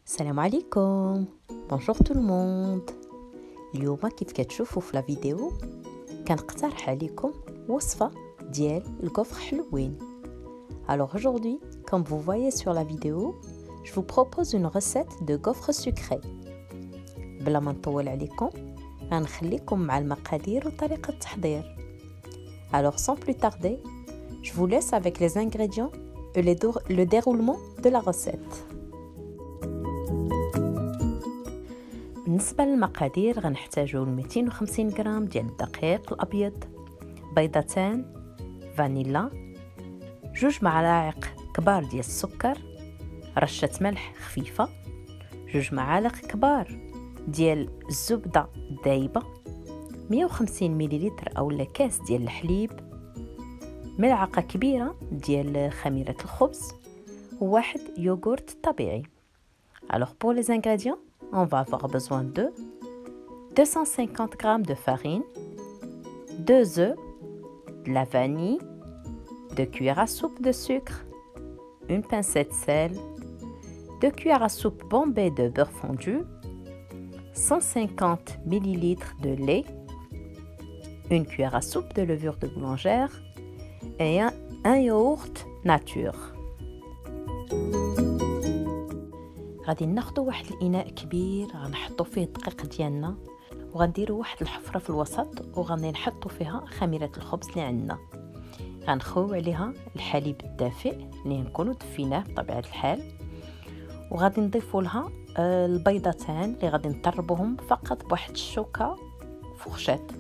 السلام عليكم. بونجور تو الموند. اليوم كيف كتشوفوا في لا فيديو كنقترح عليكم وصفه ديال الكفر حلوين. Alors aujourd'hui, comme vous voyez sur la vidéo, je vous propose une recette de gaufres sucrés. بلا ما نطول عليكم غنخليكم مع المقادير وطريقه التحضير. Alors sans plus tarder, je vous laisse avec les ingrédients et le déroulement de la recette. بالنسبه للمقادير غنحتاجو 250 غرام ديال الدقيق الابيض، بيضتان، فانيلا، 2 ملاعق كبار ديال السكر، رشه ملح خفيفه، 2 معالق كبار ديال الزبده دايبه، 150 مليلتر اولا كاس ديال الحليب، ملعقه كبيره ديال خميره الخبز، وواحد يوغورت طبيعي. Alors pour les ingrédients, on va avoir besoin de 250 g de farine, 2 œufs, de la vanille, 2 cuillères à soupe de sucre, une pincée de sel, 2 cuillères à soupe bombées de beurre fondu, 150 ml de lait, une cuillère à soupe de levure de boulangère et un yaourt nature. غادي ناخذ واحد الاناء كبير غنحطو فيه الدقيق ديالنا وغنديروا واحد الحفره في الوسط وغادي نحطوا فيها خميره الخبز اللي عندنا. غنخويو عليها الحليب الدافئ اللي نكونوا دفيناه بطبيعه الحال، وغادي نضيفوا لها البيضتان اللي غادي نطربوهم فقط بواحد الشوكه فورشيت.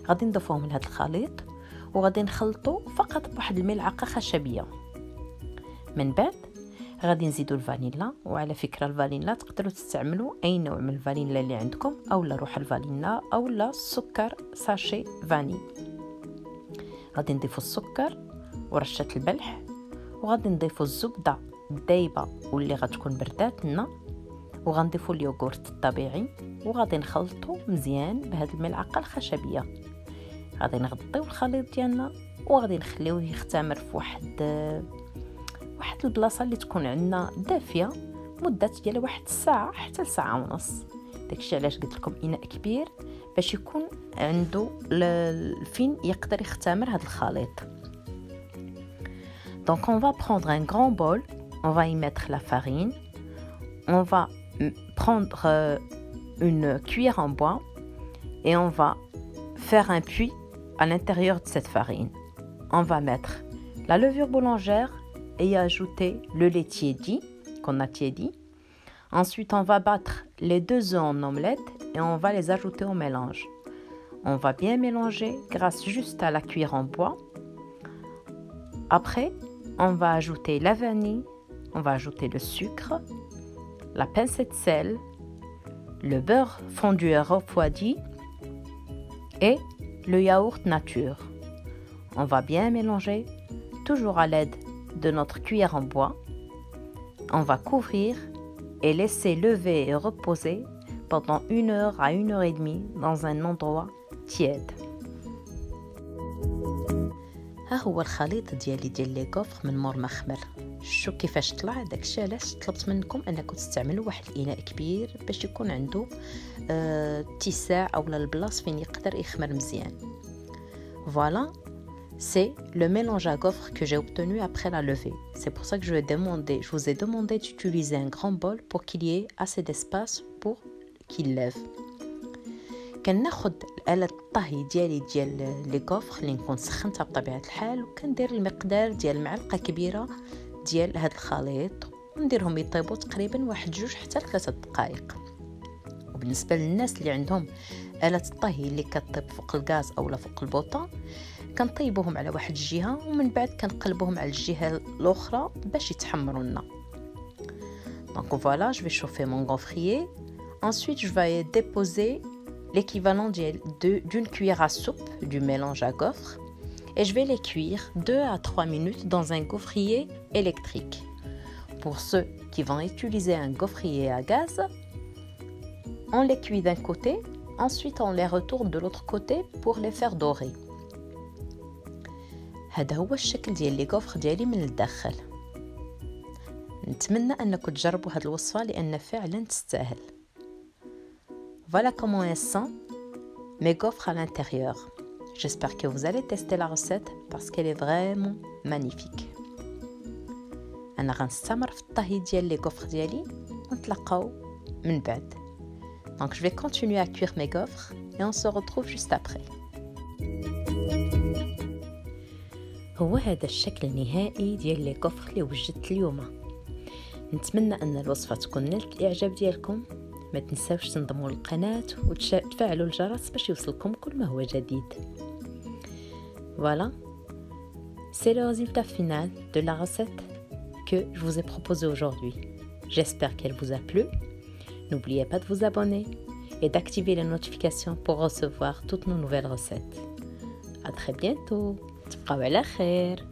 غادي نضيفوهم لهذا الخليط وغادي نخلطوا فقط بواحد الملعقه خشبيه. من بعد غادي نزيدوا الفانيلا، وعلى فكره الفانيلا تقدروا تستعملوا اي نوع من الفانيلا اللي عندكم اولا روح الفانيلا اولا سكر ساشي فاني. غادي نضيفوا السكر ورشه الملح، وغادي نضيفوا الزبده الدايبه واللي غتكون بردات لنا، وغنضيفوا اليوغورت الطبيعي وغادي نخلطوا مزيان بهذه الملعقه الخشبيه. غادي نغطيو الخليط ديالنا وغادي نخليوه يختمر في واحد البلاصه اللي تكون عندنا دافيه مده ديال واحد الساعه حتى لساعه ونص. داكشي علاش قلت لكم اناء كبير باش يكون عنده فين يقدر يختمر هذا الخليط. Donc on va prendre un grand bol, on va y mettre la farine, on va prendre une cuillère en bois et on va faire un puits à l'intérieur de cette farine. On va mettre la levure boulangère et y ajouter le lait tiédi qu'on a tiédi. Ensuite, on va battre les 2 œufs en omelette et on va les ajouter au mélange. On va bien mélanger grâce juste à la cuillère en bois. Après, on va ajouter la vanille, on va ajouter le sucre, la pincée de sel, le beurre fondu et refroidi et le yaourt nature. On va bien mélanger, toujours à l'aide de notre cuillère en bois. On va couvrir et laisser lever et reposer pendant 1 heure à 1 heure et demie dans un endroit tiède. ها هو الخليط ديال لي كوفر من مور ما خمر. شو كيفاش طلع، داكشي علاش طلبت منكم انكم تستعملوا واحد الاناء كبير باش يكون عنده اتساع اولا البلاص فين يقدر يخمر مزيان. Voilà. C'est le mélange à gaufres que j'ai obtenu après la levée. C'est pour ça que je vous ai demandé d'utiliser un grand bol pour qu'il y ait assez d'espace pour qu'il lève. كناخذ آلة الطهي ديال لي كوفر اللي نكون سخنتها بطبيعة الحال، وكندير المقدار ديال معلقة كبيرة ديال هذا الخليط ونديرهم يطيبوا تقريبا 1-2 حتى 3 دقائق. وبالنسبة للناس اللي عندهم آلة الطهي اللي كطيب فوق الغاز اولا فوق البوطه كنطيبوهم على واحد الجهه ومن بعد كنقلبوهم على الجهه الاخرى باش يتحمروا لنا. Donc voilà, je vais chauffer mon gaufrier. Ensuite, je vais déposer l'équivalent d'une cuillère à soupe du mélange à gaufres et je vais les cuire 2 à 3 minutes dans un gaufrier électrique. Pour ceux qui vont utiliser un gaufrier à gaz, on les cuit d'un côté, ensuite on les retourne de l'autre côté pour les faire dorer. هذا هو الشكل ديال لي كوفر ديالي من الداخل. نتمنى انكم تجربوا هذه الوصفه لان فعلا تستاهل. Voilà comment elles sont mes gaufres à l'intérieur. J'espère que vous allez tester la recette parce qu'elle est vraiment magnifique. انا غنستمر في الطهي ديال لي gaufres ديالي ونتلاقاو من بعد. Donc je vais continuer à cuire mes gaufres et on se retrouve juste après. هو هذا الشكل النهائي ديال لي gaufres اللي وجدت اليوم. نتمنى ان الوصفه تكون نالت الاعجاب ديالكم. ما تنساوش تنضموا للقناه وتفعلوا الجرس باش يوصلكم كل ما هو جديد. Voilà, c'est le résultat final de la recette que je vous ai proposée aujourd'hui. J'espère qu'elle vous a plu. N'oubliez pas de vous abonner et d'activer les notifications pour recevoir toutes nos nouvelles recettes. À très bientôt. تبقاو على خير.